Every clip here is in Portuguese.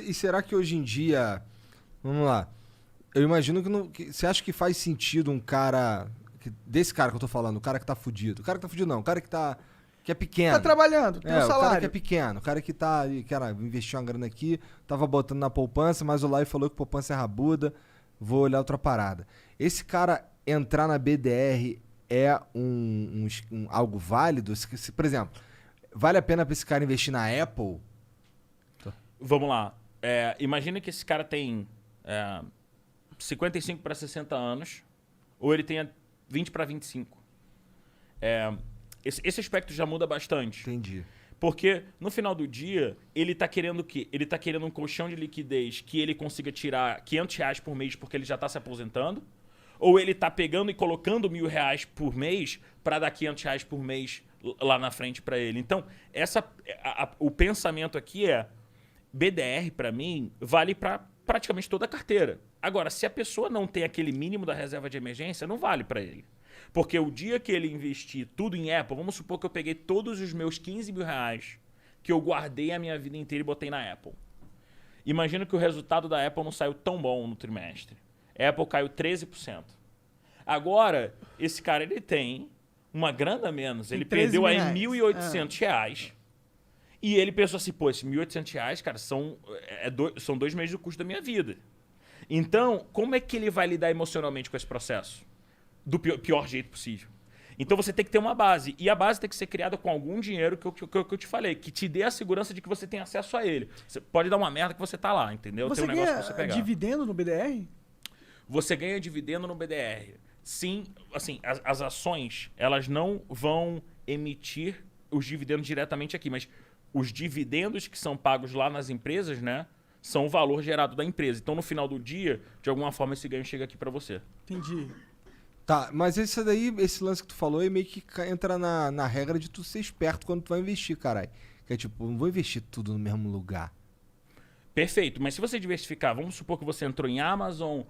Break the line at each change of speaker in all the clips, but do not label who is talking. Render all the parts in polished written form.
E será que hoje em dia, vamos lá, eu imagino que, você acha que faz sentido um cara, desse cara que eu tô falando, o cara que tá fudido. O cara que tá fudido não, o cara que é
Tá
pequeno.
trabalhando, tem um
O cara que é
salário.
pequeno, o cara que tá ali, cara, investiu uma grana aqui, tava botando na poupança, mas o Lai falou que poupança é rabuda, vou olhar outra parada. Esse cara entrar na BDR é algo válido? Por exemplo, vale a pena pra esse cara investir na Apple?
Vamos lá. Imagina que esse cara tem 55 para 60 anos, ou ele tenha 20 para 25. Esse aspecto já muda bastante.
Entendi.
Porque, no final do dia, ele tá querendo o quê? Ele tá querendo um colchão de liquidez que ele consiga tirar R$ 500 por mês porque ele já tá se aposentando? Ou ele tá pegando e colocando R$ 1.000 por mês para dar R$ 500 por mês lá na frente para ele? Então, o pensamento aqui é... BDR, para mim, vale para praticamente toda a carteira. Agora, se a pessoa não tem aquele mínimo da reserva de emergência, não vale para ele. Porque o dia que ele investir tudo em Apple, vamos supor que eu peguei todos os meus R$ 15.000 que eu guardei a minha vida inteira e botei na Apple. Imagina que o resultado da Apple não saiu tão bom no trimestre. A Apple caiu 13%. Agora, esse cara ele tem uma grana a menos. Ele perdeu aí R$ 1.800. E ele pensou assim, pô, esses R$ 1.800, cara, são 2 meses do custo da minha vida. Então, como é que ele vai lidar emocionalmente com esse processo? Do pior jeito possível. Então você tem que ter uma base. E a base tem que ser criada com algum dinheiro que eu te falei, que te dê a segurança de que você tem acesso a ele. Você pode dar uma merda que você tá lá, entendeu?
Você
tem um negócio
ganha
pra você pegar.
dividendo no BDR?
Você ganha dividendo no BDR. Sim, assim, as ações, elas não vão emitir os dividendos diretamente aqui, mas os dividendos que são pagos lá nas empresas, né, são o valor gerado da empresa. Então, no final do dia, de alguma forma, esse ganho chega aqui para você.
Entendi.
Tá, mas esse lance que tu falou é meio que entra na regra de tu ser esperto quando tu vai investir, caralho. Que é tipo, não vou investir tudo no mesmo lugar.
Perfeito, mas se você diversificar, vamos supor que você entrou em Amazon,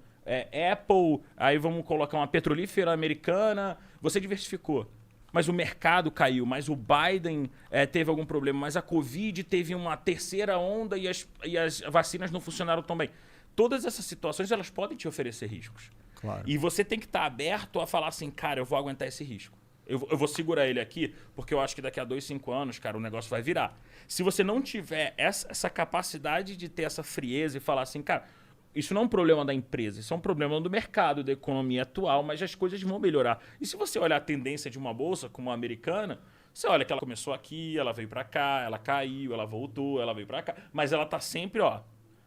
Apple, aí vamos colocar uma petrolífera americana, você diversificou. Mas o mercado caiu, mas o Biden teve algum problema, mas a Covid teve uma terceira onda e as vacinas não funcionaram tão bem. Todas essas situações, elas podem te oferecer riscos.
Claro.
E você tem que estar aberto a falar assim, cara, eu vou aguentar esse risco. Eu vou segurar ele aqui, porque eu acho que daqui a 2, 5 anos, cara, o negócio vai virar. Se você não tiver essa capacidade de ter essa frieza e falar assim, cara, isso não é um problema da empresa, isso é um problema do mercado, da economia atual, mas as coisas vão melhorar. E se você olhar a tendência de uma bolsa como a americana, você olha que ela começou aqui, ela veio para cá, ela caiu, ela voltou, ela veio para cá, mas ela tá sempre, ó,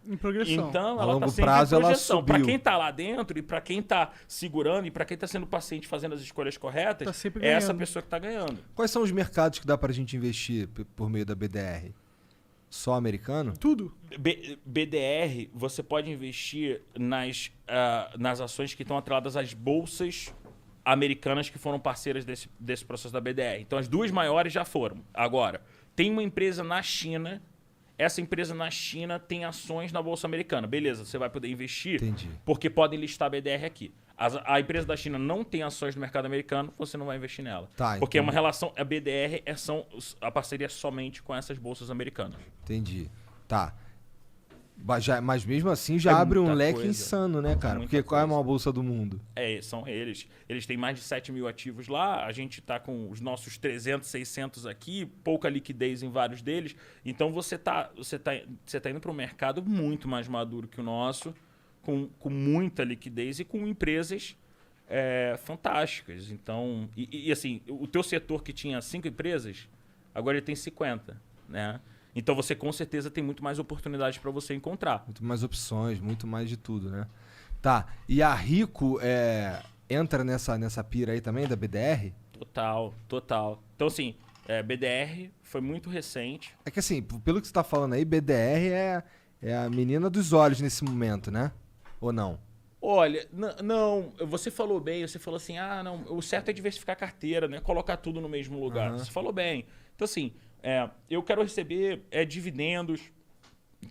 em progressão.
então,
a
ela
longo
tá sempre
prazo,
em
ela
projeção. Para
subiu.
quem tá lá dentro e para quem tá segurando e para quem tá sendo paciente fazendo as escolhas corretas,
Tá sempre
é essa
ganhando.
pessoa que tá ganhando.
Quais são os mercados que dá pra gente investir por meio da BDR? Só americano?
Tudo.
BDR, você pode investir nas ações que estão atreladas às bolsas americanas que foram parceiras desse processo da BDR. Então, as duas maiores já foram. Agora, tem uma empresa na China. Essa empresa na China tem ações na Bolsa Americana. Beleza, você vai poder investir.
Entendi.
Porque podem listar a BDR aqui. A empresa da China não tem ações no mercado americano, você não vai investir nela.
Tá,
porque é uma
entendi.
relação... A BDR a parceria é somente com essas bolsas americanas.
Entendi. Tá. Mas mesmo assim já abre um
muita
leque
coisa.
insano, né, cara?
Muita
Porque qual é a
coisa.
maior bolsa do mundo?
São eles. Eles têm mais de 7 mil ativos lá. A gente está com os nossos 300, 600 aqui. Pouca liquidez em vários deles. Então você tá indo para um mercado muito mais maduro que o nosso. Com muita liquidez e com empresas fantásticas. Então, assim, o teu setor que tinha 5 empresas, agora ele tem 50, né? Então você com certeza tem muito mais oportunidades para você encontrar.
Muito mais opções, muito mais de tudo, né? Tá. E a Rico entra nessa pira aí também da BDR?
Total. Então, assim, BDR foi muito recente.
É que assim, pelo que você tá falando aí, BDR é a menina dos olhos nesse momento, né? Ou não?
Olha, não, você falou bem, você falou assim, não, o certo é diversificar a carteira, né? Colocar tudo no mesmo lugar. Você falou bem. Então, assim, eu quero receber dividendos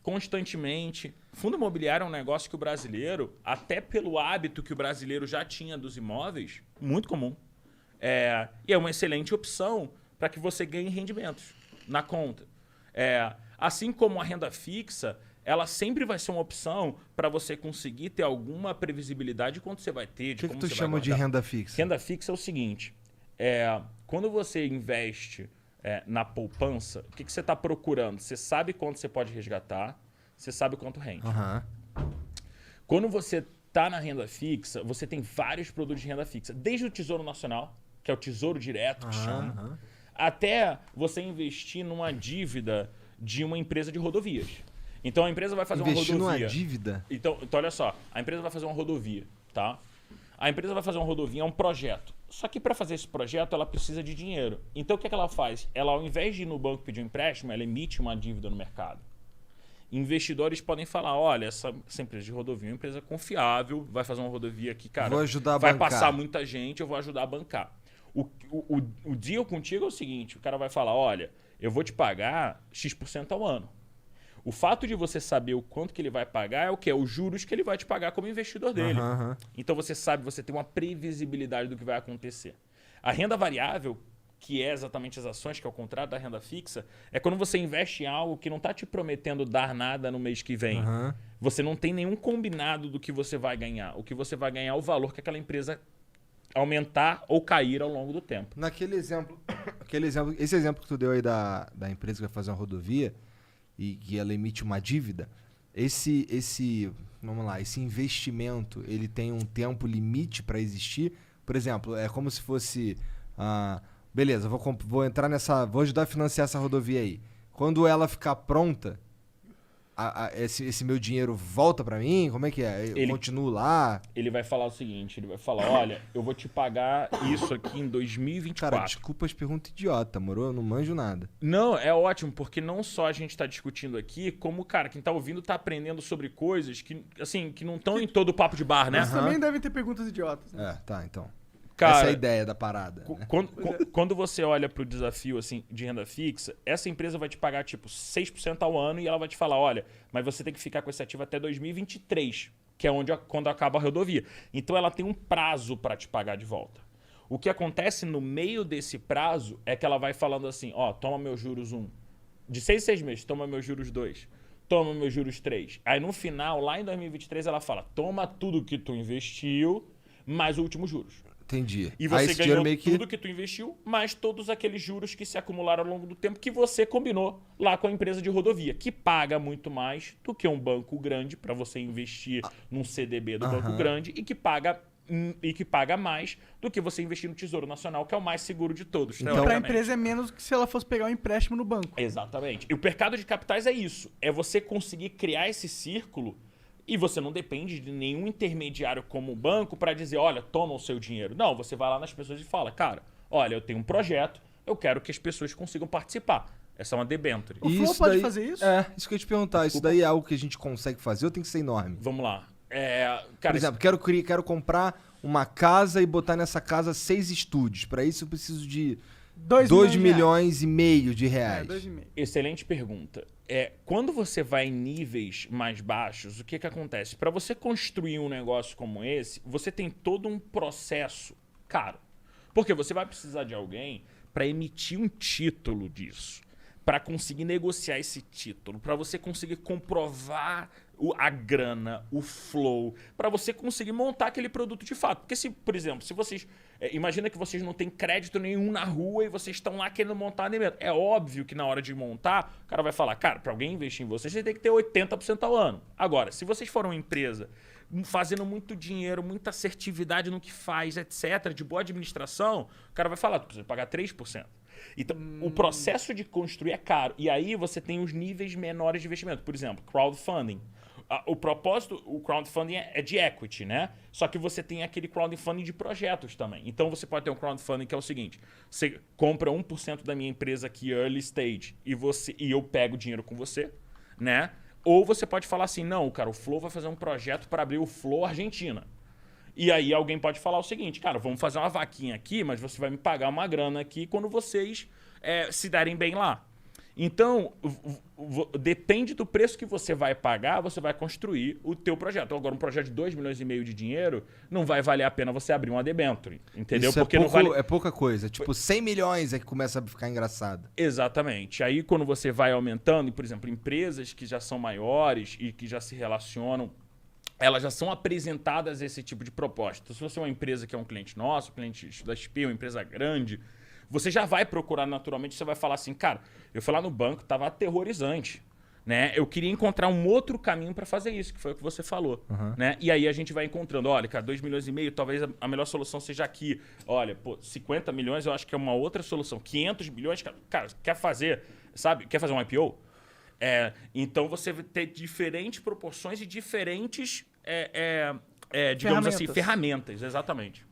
constantemente. Fundo imobiliário é um negócio que o brasileiro, até pelo hábito que o brasileiro já tinha dos imóveis, muito comum. E é uma excelente opção para que você ganhe rendimentos na conta. Assim como a renda fixa, ela sempre vai ser uma opção para você conseguir ter alguma previsibilidade de quanto você vai ter, de
O que
como
tu
você
chama
vai
de
guardar.
renda fixa?
Renda fixa é o seguinte, quando você investe na poupança, o que você está procurando? Você sabe quanto você pode resgatar, você sabe quanto rende.
Aham.
Quando você está na renda fixa, você tem vários produtos de renda fixa. Desde o Tesouro Nacional, que é o Tesouro Direto, que chama,
Aham.
até você investir numa dívida de uma empresa de rodovias. Então a empresa vai fazer
Investir
uma
numa
rodovia.
dívida?
Então olha só, a empresa vai fazer uma rodovia, tá? A empresa vai fazer uma rodovia, é um projeto. Só que para fazer esse projeto, ela precisa de dinheiro. Então o que ela faz? Ela, ao invés de ir no banco pedir um empréstimo, ela emite uma dívida no mercado. Investidores podem falar, olha, essa empresa de rodovia é uma empresa confiável, vai fazer uma rodovia aqui, cara,
Vou ajudar a
vai
bancar.
passar muita gente, eu vou ajudar a bancar. O deal contigo é o seguinte, o cara vai falar, olha, eu vou te pagar X% ao ano. O fato de você saber o quanto que ele vai pagar é o quê? Os juros que ele vai te pagar como investidor dele.
Aham.
Então você sabe, você tem uma previsibilidade do que vai acontecer. A renda variável, que é exatamente as ações, que é o contrário da renda fixa, é quando você investe em algo que não está te prometendo dar nada no mês que vem.
Aham.
Você não tem nenhum combinado do que você vai ganhar. O que você vai ganhar é o valor que aquela empresa aumentar ou cair ao longo do tempo.
Naquele exemplo, esse exemplo que tu deu aí da empresa que vai fazer uma rodovia e que ela emite uma dívida, vamos lá, esse investimento, ele tem um tempo limite para existir? Por exemplo, é como se fosse, beleza, vou entrar vou ajudar a financiar essa rodovia aí. Quando ela ficar pronta, esse meu dinheiro volta para mim? Como é que é? Eu continuo lá?
Ele vai falar o seguinte, ele vai falar, olha, eu vou te pagar isso aqui em 2024.
Cara, desculpa as perguntas idiota, moro? Eu não manjo nada.
Não, é ótimo, porque não só a gente está discutindo aqui, como, cara, quem está ouvindo está aprendendo sobre coisas que, assim, que não estão em todo o papo de bar, né?
Mas também devem ter perguntas idiotas. Né?
Tá, então.
Cara,
essa é a ideia da parada. Né?
Quando você olha para o desafio assim, de renda fixa, essa empresa vai te pagar tipo 6% ao ano e ela vai te falar, olha, mas você tem que ficar com esse ativo até 2023, que é quando acaba a rodovia. Então ela tem um prazo para te pagar de volta. O que acontece no meio desse prazo é que ela vai falando assim, ó, toma meus juros 1. De 6 em 6 meses, toma meus juros 2. Toma meus juros 3. Aí no final, lá em 2023, ela fala, toma tudo que tu investiu, mais o último juros.
Entendi.
E você
esse
ganhou
meio
tudo que tu investiu, mais todos aqueles juros que se acumularam ao longo do tempo que você combinou lá com a empresa de rodovia, que paga muito mais do que um banco grande para você investir num CDB do banco grande e que paga mais do que você investir no Tesouro Nacional, que é o mais seguro de todos.
Então,
Para a
teoricamente.
empresa é menos que se ela fosse pegar um empréstimo no banco.
Exatamente. E o mercado de capitais é isso. É você conseguir criar esse círculo e você não depende de nenhum intermediário como o banco para dizer, olha, toma o seu dinheiro. Não, você vai lá nas pessoas e fala, cara, olha, eu tenho um projeto, eu quero que as pessoas consigam participar. Essa é uma debenture.
O Flow pode fazer isso?
É, isso que eu ia te perguntar. Isso daí é algo que a gente consegue fazer ou tem que ser enorme?
Vamos lá.
Por exemplo, quero comprar uma casa e botar nessa casa 6 estúdios. Para isso eu preciso de 2 milhões e meio de reais.
2,5.
Excelente pergunta. Quando você vai em níveis mais baixos, o que acontece? Para você construir um negócio como esse, você tem todo um processo caro. Porque você vai precisar de alguém para emitir um título disso, para conseguir negociar esse título, para você conseguir comprovar a grana, o flow, para você conseguir montar aquele produto de fato. Porque se, por exemplo, se vocês... imagina que vocês não têm crédito nenhum na rua e vocês estão lá querendo montar alimento. É óbvio que na hora de montar, o cara vai falar, cara, para alguém investir em vocês, você tem que ter 80% ao ano. Agora, se vocês forem uma empresa fazendo muito dinheiro, muita assertividade no que faz, etc., de boa administração, o cara vai falar, tu precisa pagar 3%. Então, o processo de construir é caro. E aí você tem os níveis menores de investimento. Por exemplo, crowdfunding. O propósito, o crowdfunding é de equity, né? Só que você tem aquele crowdfunding de projetos também. Então você pode ter um crowdfunding que é o seguinte: você compra 1% da minha empresa aqui, early stage, e eu pego dinheiro com você, né? Ou você pode falar assim, não, cara, o Flow vai fazer um projeto para abrir o Flow Argentina. E aí alguém pode falar o seguinte, cara, vamos fazer uma vaquinha aqui, mas você vai me pagar uma grana aqui quando vocês se darem bem lá. Então, depende do preço que você vai pagar, você vai construir o teu projeto. Agora, um projeto de 2,5 milhões de dinheiro, não vai valer a pena você abrir uma debenture, entendeu?
Isso
Porque
é,
não vale...
é pouca coisa. Tipo, 100 milhões é que começa a ficar engraçado.
Exatamente. Aí, quando você vai aumentando, por exemplo, empresas que já são maiores e que já se relacionam, elas já são apresentadas esse tipo de proposta. Então, se você é uma empresa que é um cliente nosso, cliente da XP, uma empresa grande, você já vai procurar naturalmente, você vai falar assim, cara, eu fui lá no banco, estava aterrorizante, né? Eu queria encontrar um outro caminho para fazer isso, que foi o que você falou, né? E aí a gente vai encontrando, olha, cara, 2,5 milhões, talvez a melhor solução seja aqui. Olha, pô, 50 milhões eu acho que é uma outra solução. 500 milhões, cara, quer fazer, sabe? Quer fazer um IPO? Então você vai ter diferentes proporções e diferentes, digamos assim, ferramentas, exatamente.